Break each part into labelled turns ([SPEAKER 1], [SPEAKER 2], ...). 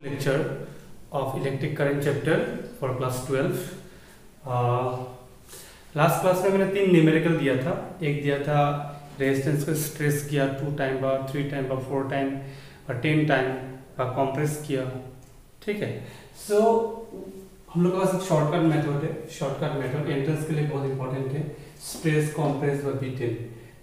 [SPEAKER 1] Lecture of electric current chapter for class 12. Last class में मैंने 3 numerical दिया था। एक दिया था रेजिस्टेंस को स्ट्रेस किया 2 टाइम बार, 3 टाइम बार, 4 टाइम और 10 टाइम का कॉम्प्रेस किया। ठीक है, सो हम लोग के पास एक शॉर्टकट मेथड है। शॉर्टकट मेथड एंट्रेंस के लिए बहुत इंपॉर्टेंट है, स्ट्रेस, कॉम्प्रेस व बीटेन।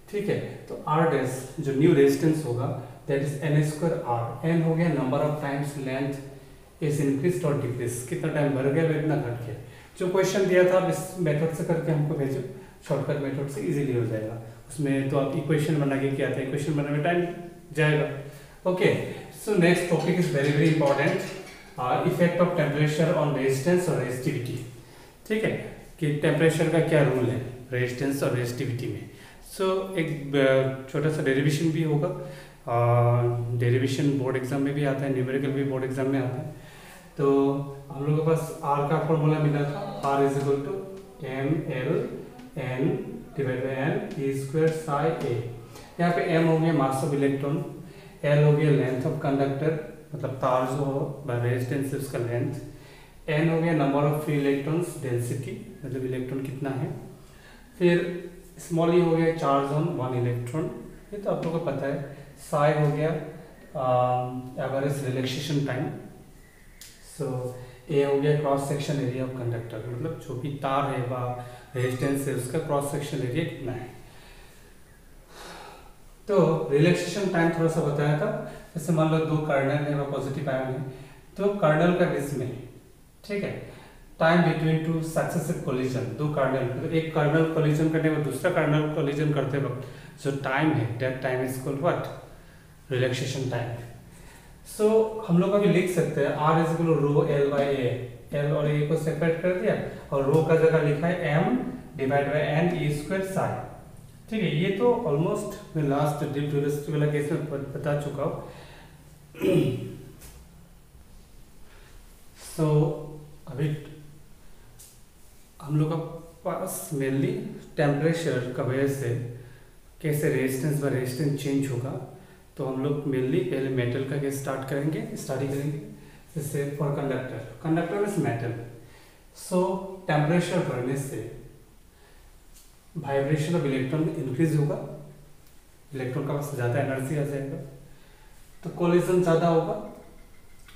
[SPEAKER 1] ठीक है, तो आर डैश जो न्यू रेजिस्टेंस होगा that is N square R. N हो गया number of times length is increase और डिक्रीज, कितना टाइम बढ़ गया इतना घट गया। जो क्वेश्चन दिया था इस मेथड से करके हमको भेजो, शॉर्टकट मेथड से इजीली हो जाएगा। उसमें तो आप इक्वेशन बना के क्या था, इक्वेशन बनाने में टाइम जाएगा। Okay, so next topic is very very important, effect of temperature on resistance और रेजिस्टिविटी। ठीक है, कि टेम्परेचर का क्या रोल है रेजिस्टेंस और रेजिस्टिविटी में। सो एक छोटा सा डेरिवेशन भी होगा, डेरिवेशन बोर्ड एग्जाम में भी आता है, न्यूमेरिकल भी बोर्ड एग्जाम में आता है। तो हम लोग के पास आर का फॉर्मूला मिला था, R is equal to m l n divide by N E square psi A. यहाँ पे एम हो गया मास ऑफ इलेक्ट्रॉन, एल हो गया लेंथ ऑफ कंडक्टर मतलब तार जो हो बाय रेजिस्टेंस उसका लेंथ, एन हो गया number of free electrons density मतलब इलेक्ट्रॉन कितना है, फिर स्मॉल ई हो गया चार्ज ऑन 1 इलेक्ट्रॉन, ये तो आप लोगों को पता है। साई हो गया एवरेज रिलैक्सेशन टाइम, सो ए हो गया cross section area of conductor मतलब जो भी तार है वह रेजिस्टेंस है उसका क्रॉस सेक्शन एरिया कितना है। तो रिलैक्सेशन टाइम थोड़ा सा बताया था, जैसे मान लो 2 कर्नल है व पॉजिटिव आयन है, तो कर्नल का बीच में, ठीक है, टाइम बिटवीन 2 सक्सेसिव कोलिजन, 2 कर्नल मतलब एक कर्नल कोलिजन करने में दूसरा कर्नल कोलिजन करते वक्त जो टाइम है that time is called what, relaxation time. So हम लोग अभी लिख सकते हैं R is equal to rho l by A, l और ए को सेपरेट कर दिया और रो का जगह लिखा है M divide by N E square साई। ठीक है, ये तो ऑलमोस्ट मैं लास्ट डीप ड्यूरेसिटी वाला केस में बता चुका हूँ। सो अभी हम लोग का पास मेनली टेम्परेचर का वजह से कैसे रेजिस्टेंस व रेजिस्टेंस चेंज होगा, तो हम लोग मेनली पहले मेटल का केस स्टार्ट करेंगे। जैसे for conductor, conductor is metal, so temperature बढ़ने से वाइब्रेशन ऑफ इलेक्ट्रॉन इंक्रीज होगा, इलेक्ट्रॉन का पास ज़्यादा एनर्जी आ जाएगा, तो कोलिजन ज़्यादा होगा।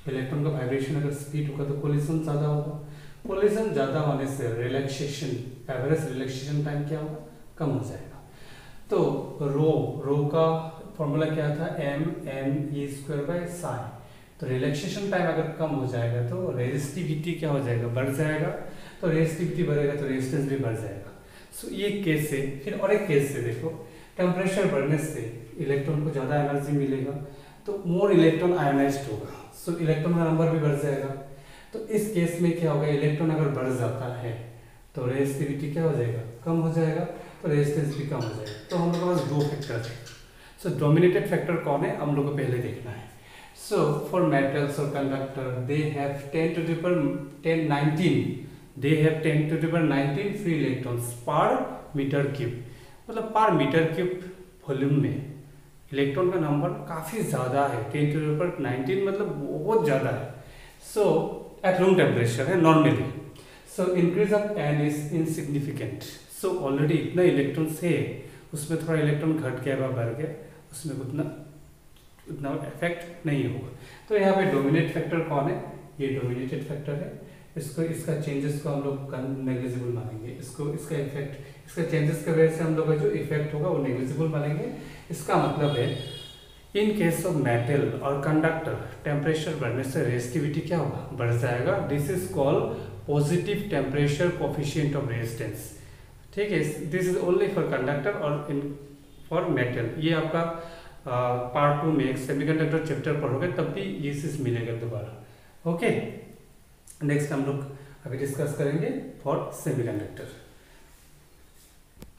[SPEAKER 1] इलेक्ट्रॉन का वाइब्रेशन अगर स्पीड होगा तो कोलिजन ज़्यादा होगा, कोलिजन ज़्यादा होने से रिलैक्सेशन एवरेज रिलैक्सेशन टाइम क्या होगा, कम हो जाएगा। तो रो का फॉर्मूला क्या था, M N E square by साई। तो रिलैक्सेशन टाइम अगर कम हो जाएगा तो रेजिस्टिविटी क्या हो जाएगा, बढ़ जाएगा, तो रेजिस्टिविटी बढ़ेगा तो रेजिस्टेंस भी बढ़ जाएगा। सो ये केस से फिर और एक केस से देखो, टेम्परेचर बढ़ने से इलेक्ट्रॉन को ज़्यादा एनर्जी मिलेगा तो मोर इलेक्ट्रॉन आयोनाइज्ड होगा, सो इलेक्ट्रॉन का नंबर भी बढ़ जाएगा। तो इस केस में क्या होगा, इलेक्ट्रॉन अगर बढ़ जाता है तो रेजिस्टिविटी क्या हो जाएगा, कम हो जाएगा, तो रेजिस्टेंस भी कम हो जाएगा। तो हम लोग के पास 2 फैक्टर है। सो डोमिनेटेड फैक्टर कौन है हम लोग को पहले देखना है। सो फॉर मेटल्स और conductor they have 10 to the power 19 free electrons पर मीटर क्यूब, मतलब पर मीटर क्यूब वॉल्यूम में इलेक्ट्रॉन का नंबर काफ़ी ज़्यादा है, 10 to the power 19 मतलब बहुत ज़्यादा है। सो एट रूम टेम्परेचर है normally, so increase of N is insignificant. So already इतना इलेक्ट्रॉन्स है, उसमें थोड़ा इलेक्ट्रॉन घट गया व बढ़ गया, उसमें उतना इफेक्ट नहीं होगा। तो यहाँ पे डोमिनेट फैक्टर कौन है, ये डोमिनेटेड फैक्टर है। इसका चेंजेस को हम लोग नेग्लिजिबल मानेंगे, इसका इफेक्ट, इसका चेंजेस की वजह से हम लोग का जो इफेक्ट होगा वो नेग्लिजिबल मानेंगे। इसका मतलब है इन केस ऑफ मेटल और कंडक्टर टेम्परेचर बढ़ने से रेजिस्टिविटी क्या होगा, बढ़ जाएगा। This is called positive temperature coefficient of resistance. ठीक है, this is only for conductor और इन फॉर मेटल। ये आपका पार्ट 2 में एक सेमीकंडक्टर चैप्टर पढ़ोगे तब भी ये चीज मिलेगा दोबारा। ओके, नेक्स्ट हम लोग अभी डिस्कस करेंगे फॉर सेमीकंडक्टर।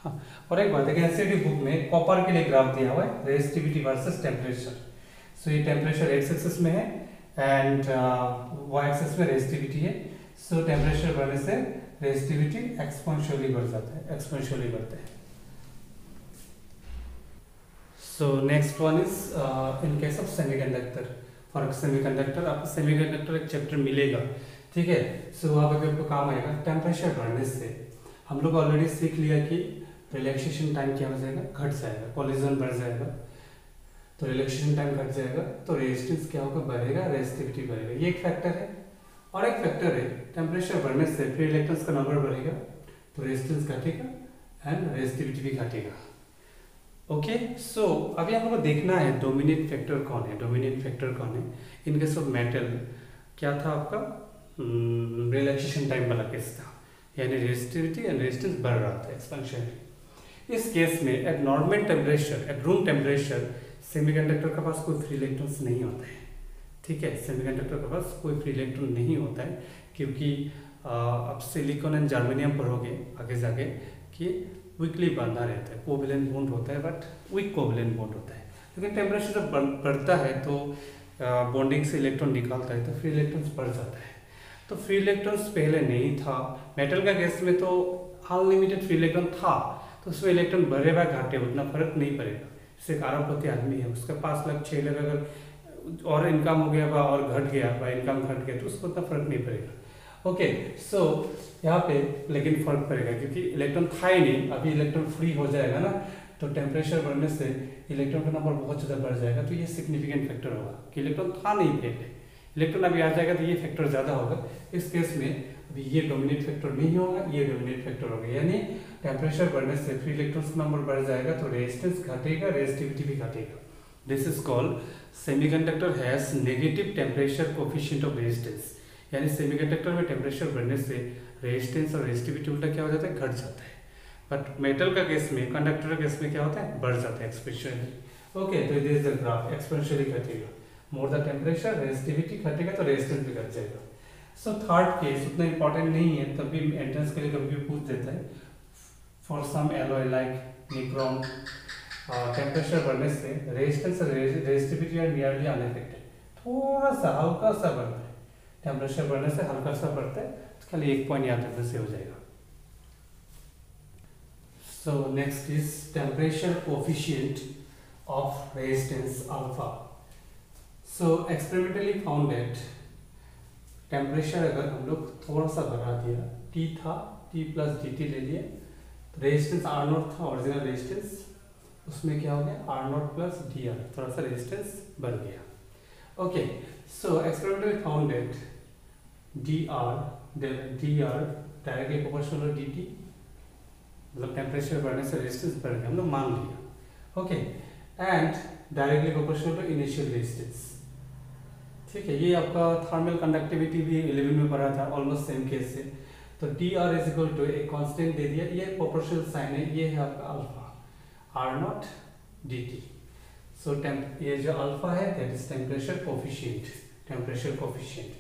[SPEAKER 1] हाँ, और एक बात है कि एनसीईआरटी बुक में कॉपर के लिए ग्राफ दिया हुआ है, रेजिस्टिविटी वर्सेस टेम्परेचर। सो ये टेम्परेचर एक्स एक्सिस में है एंड वाई एक्सिस में रेजिस्टिविटी है। सो टेम्परेचर बढ़ने से रेजिस्टिविटी एक्सपोनेंशियली बढ़ जाता है, एक्सपोनेंशियली बढ़ता है। So next one is in case of semiconductor, for semiconductor. आपको सेमीकंडक्टर एक चैप्टर मिलेगा, ठीक है। सो वहाँ पे भी आपको काम आएगा। टेम्परेचर बढ़ने से हम लोग ऑलरेडी सीख लिया कि रिलैक्सेशन टाइम क्या हो जाएगा, घट जाएगा, कोलिजन बढ़ जाएगा, तो रिलैक्सेशन टाइम घट जाएगा तो रेजिस्टेंस क्या होगा, बढ़ेगा, रेजिस्टिविटी बढ़ेगा। ये एक फैक्टर है। और एक फैक्टर है, टेम्परेचर बढ़ने से फ्री इलेक्ट्रॉन्स का नंबर बढ़ेगा तो रेजिस्टेंस घटेगा एंड रेजिस्टिविटी भी घटेगा। ओके, सो अभी हम लोग को देखना है डोमिनेंट फैक्टर कौन है। डोमिनेंट फैक्टर कौन है इन केस ऑफ मेटल? क्या था आपका? रिलैक्सेशन टाइम वाला केस था, यानी रेजिस्टिविटी एंड रेजिस्टेंस बढ़ रहा था एक्सपेंशन। इस केस में eight normal temperature, eight room temperature, semiconductor के पास कोई फ्री इलेक्ट्रॉन्स नहीं होता है, ठीक है। सेमीकंडक्टर के पास कोई फ्री इलेक्ट्रॉन नहीं होता है, क्योंकि अब सिलिकॉन एंड जर्मेनियम पढ़ोगे आगे जाके कि वीकली बंधा रहता है, कोवेलेंट बॉन्ड होता है बट वीक कोवेलेंट बॉन्ड होता है। लेकिन टेम्परेचर जब बढ़ता है तो बॉन्डिंग से इलेक्ट्रॉन निकालता है तो फ्री इलेक्ट्रॉन्स बढ़ जाता है। तो फ्री इलेक्ट्रॉन्स पहले नहीं था मेटल का केस में, तो अनलिमिटेड फ्री इलेक्ट्रॉन था, तो उसमें इलेक्ट्रॉन बढ़ेगा घटे उतना फर्क नहीं पड़ेगा। जैसे एक अरबपति आदमी है, उसके पास लग 6 लाख अगर और इनकम हो गया और घट गया, इनकम घट गया, तो उसको उतना फर्क नहीं पड़ेगा। ओके, सो यहाँ पे लेकिन फर्क पड़ेगा क्योंकि इलेक्ट्रॉन था ही नहीं, अभी इलेक्ट्रॉन फ्री हो जाएगा ना, तो टेम्परेचर बढ़ने से इलेक्ट्रॉन का नंबर बहुत ज़्यादा बढ़ जाएगा। तो ये सिग्निफिकेंट फैक्टर होगा कि इलेक्ट्रॉन था नहीं पहले, इलेक्ट्रॉन अभी आ जाएगा तो ये फैक्टर ज़्यादा होगा। इस केस में अभी ये डोमिनेट फैक्टर नहीं होगा, ये डोमिनेट फैक्टर होगा, यानी टेम्परेचर बढ़ने से फ्री इलेक्ट्रॉन्स का नंबर बढ़ जाएगा तो रेजिस्टेंस घटेगा, रेजिस्टिविटी भी घटेगा। This is called semiconductor has negative temperature coefficient of resistance, यानी सेमीकंडक्टर में टेम्परेचर बढ़ने से रेजिस्टेंस और रेजिस्टिविटी उल्टा क्या हो जाता है, घट जाता है। बट मेटल का केस में, कंडक्टर का केस में क्या होता है, बढ़ जाता है एक्सपोनेंशियली। ओके, तो this is the graph, exponentially घटेगा, मोर द टेम्परेचर रेजिस्टिविटी घटेगा तो रेजिस्टेंस भी घट जाएगा। सो थर्ड केस उतना इंपॉर्टेंट नहीं है, तब भी एंट्रेंस के लिए कभी भी पूछ देता है। For some alloy like nichrome, temperature बढ़ने से रेजिस्टेंस और रेजिस्टिविटी आर नियरली अनअफेक्टेड, थोड़ा सा हल्का सा बढ़ता है, टेम्परेचर बढ़ने से हल्का सा बढ़ता है, तो खाली एक पॉइंट याद रखने से हो जाएगा। So next is temperature coefficient of resistance alpha. So experimentally found that temperature अगर हम लोग थोड़ा सा बढ़ा दिया, T था, T प्लस dt ले लिए, रेजिस्टेंस R0 था ओरिजिनल रेजिस्टेंस, उसमें क्या हो गया R0 प्लस dr, थोड़ा सा रेजिस्टेंस बढ़ गया। Okay, so experimentally found that dr directly proportional dt, मतलब टेम्परेचर बढ़ने से रेजिस्टेंस बढ़ गया, हम लोग मान लिया। Okay, and directly proportional to initial resistance, ठीक है। ये आपका थर्मल कंडक्टिविटी भी 11 में पढ़ा था, ऑलमोस्ट सेम केस से। तो dr इज इक्वल टू एक कांस्टेंट दे दिया, ये प्रोपोर्शनल साइन है, ये है आपका अल्फा R0 dt। सो ये जो अल्फा है that is temperature coefficient, temperature coefficient.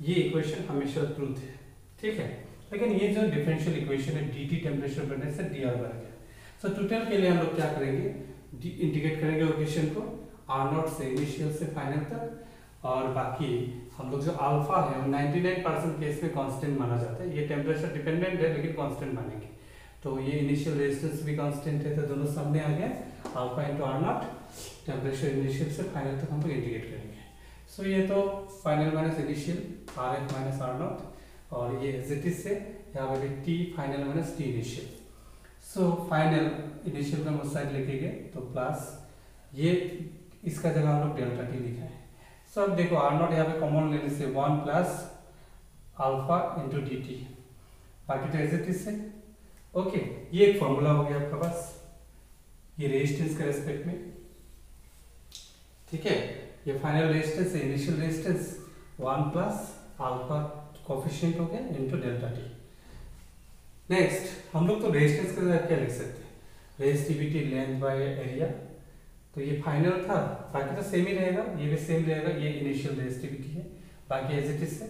[SPEAKER 1] ये इक्वेशन हमेशा ट्रूथ है, ठीक है। लेकिन ये जो डिफरेंशियल इक्वेशन है dt टेम्परेचर बढ़ने से dr बढ़ गया। सो टोटल के लिए हम लोग क्या करेंगे, इंटीग्रेट करेंगे इक्वेशन को R0 से इनिशियल से फाइनल तक, और बाकी हम लोग जो अल्फा है वो 99% केस में कांस्टेंट माना जाता है। ये टेम्परेचर डिपेंडेंट है लेकिन कांस्टेंट मानेंगे, तो ये इनिशियल रेजिस्टेंस भी कांस्टेंट है, तो दोनों सामने आ गए, alpha into R0, temperature initial से फाइनल तक हम लोग इंटीग्रेट करेंगे। सो ये तो final minus initial RF minus R0, और ये एज इट इज से यहाँ पे T final minus T initial. So final initial का उस साइड लेके गए तो प्लस, ये इसका जगह हम लोग डेल्टा T लिखा है। सो अब देखो R0 यहाँ पे कॉमन लेने से 1 प्लस अल्फा इंटू dt, बाकी तो एज इट इज से। ओके, ये एक फॉर्मूला हो गया आपके पास, ये रेजिस्टेंस के रेस्पेक्ट में, ठीक है। ये फाइनल रेजिस्टेंस है, initial resistance 1 plus alpha coefficient हो गया इंटू डेल्टा टी। नेक्स्ट हम लोग तो रेजिस्टेंस के साथ क्या लिख सकते हैं, रेजिस्टिविटी लेंथ बाय एरिया, तो ये फाइनल था, बाकी तो सेम ही रहेगा, ये भी सेम रहेगा, ये इनिशियल रेजिस्टिविटी है, बाकी एज इट इज से।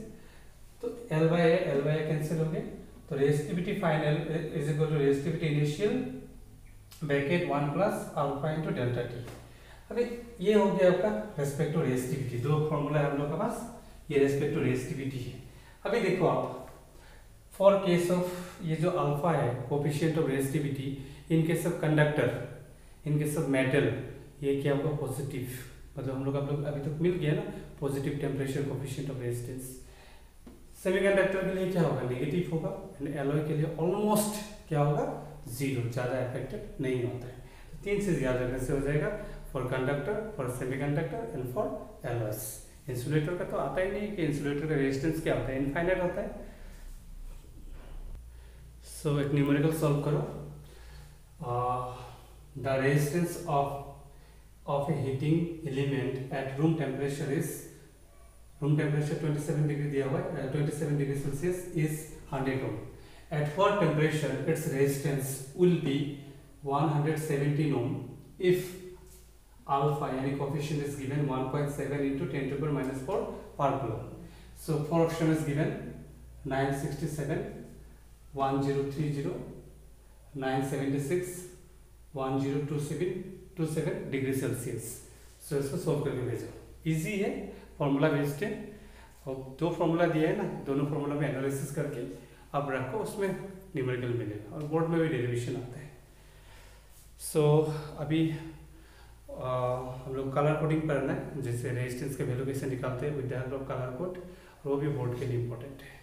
[SPEAKER 1] तो L बाय A कैंसिल हो गए, तो resistivity final is equal to resistivity initial bracket 1 plus alpha into delta T. अभी ये हो गया आपका रेस्पेक्ट टू रेजिस्टिविटी, दो फॉर्मूला है हम लोग के पास, ये रेस्पेक्ट टू रेजिस्टिविटी है। अभी देखो आप, फॉर केस ऑफ ये जो अल्फा है coefficient of resistivity, in case of conductor, in case of metal, ये क्या होगा पॉजिटिव, मतलब हम लोग अभी तक मिल गया ना positive temperature coefficient of resistance. Semiconductor के लिए क्या होगा, नेगेटिव होगा, एंड एलॉय के लिए ऑलमोस्ट क्या होगा, जीरो, ज़्यादा अफेक्टेड नहीं होता है। तो 3 चीज़ याद रखने से हो जाएगा, for conductor, for semiconductor and for Alois. Insulator का तो आता ही नहीं कि इंसुलेटर का रेजिस्टेंस क्या होता है, इनफाइनाइट होता है। सो एक न्यूमेरिकल सॉल्व करो। The resistance of a heating element at room temperature is, room temperature 27 degree दिया हुआ है, 27 degree Celsius is 100 ohm. At what temperature its resistance will be 117 ohm if alpha यानी coefficient is given 1.7 into 10 to the power minus 4 per coulomb. So 4 option is given, 967, 1030, 976, 1027 degree Celsius. सो इसको solve करके भेजो, easy है, formula भेजते हैं, और 2 formula दिया है ना, दोनों फॉर्मूला में एनालिसिस करके आप रखो, उसमें न्यूमेरिकल मिलेगा, और बोर्ड में भी डेरिवेशन आता है। सो अभी हम लोग कलर कोडिंग पढ़ना है, जैसे रेजिस्टेंस के वैल्यू कैसे निकालते हैं with the help of colour code, वो भी बोर्ड के लिए इम्पोर्टेंट है।